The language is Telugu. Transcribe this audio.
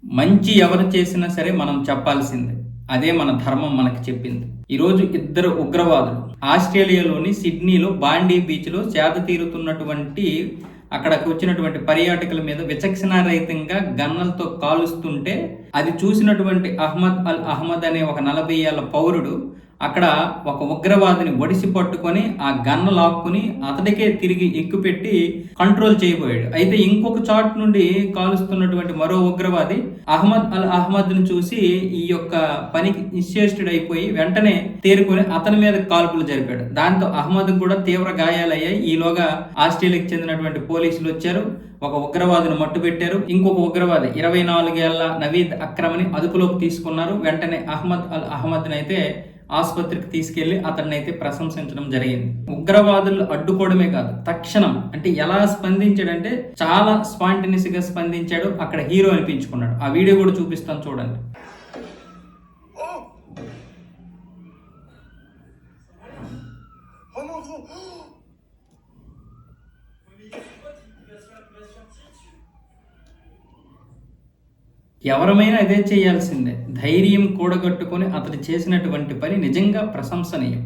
మంచి ఎవరు చేసినా సరే మనం చెప్పాల్సిందే. అదే మన ధర్మం మనకు చెప్పింది. ఈరోజు ఇద్దరు ఉగ్రవాదులు ఆస్ట్రేలియాలోని సిడ్నీలో బాండీ బీచ్లో సేద తీరుతున్నటువంటి అక్కడికి వచ్చినటువంటి పర్యాటకుల మీద విచక్షణారహితంగా గన్నలతో కాలుస్తుంటే అది చూసినటువంటి అహ్మద్ అనే ఒక 40 ఏళ్ల పౌరుడు అక్కడ ఒక ఉగ్రవాదిని ఒడిసి పట్టుకొని ఆ గన్న లాక్కుని అతడికే తిరిగి ఎక్కుపెట్టి కంట్రోల్ చేయబోయాడు. అయితే ఇంకొక చాట్ నుండి కాలుస్తున్నటువంటి మరో ఉగ్రవాది అహ్మద్ను చూసి ఈ యొక్క పనికి నిశ్చేష్టుడు అయిపోయి వెంటనే తేరుకొని అతని మీద కాల్పులు జరిపాడు. దాంతో అహ్మద్ కూడా తీవ్ర గాయాలయ్యాయి. ఈలోగా ఆస్ట్రేలియాకి చెందినటువంటి పోలీసులు వచ్చారు. ఒక ఉగ్రవాదిని మట్టుబెట్టారు. ఇంకొక ఉగ్రవాది 24 ఏళ్ల నవీద్ అక్రమ్ని అదుపులోకి తీసుకున్నారు. వెంటనే అహ్మద్ని అయితే ఆసుపత్రికి తీసుకెళ్లి అతన్నైతే ప్రశంసించడం జరిగింది. ఉగ్రవాదులు అడ్డుకోవడమే కాదు, తక్షణం అంటే ఎలా స్పందించాడంటే చాలా స్పాంటినియస్ గా స్పందించాడు. అక్కడ హీరో అనిపించుకున్నాడు. ఆ వీడియో కూడా చూపిస్తాను చూడండి. ఎవరమైనా అదే చేయాల్సిందే. ధైర్యం కూడగట్టుకొని అతడు చేసినటువంటి పని నిజంగా ప్రశంసనీయం.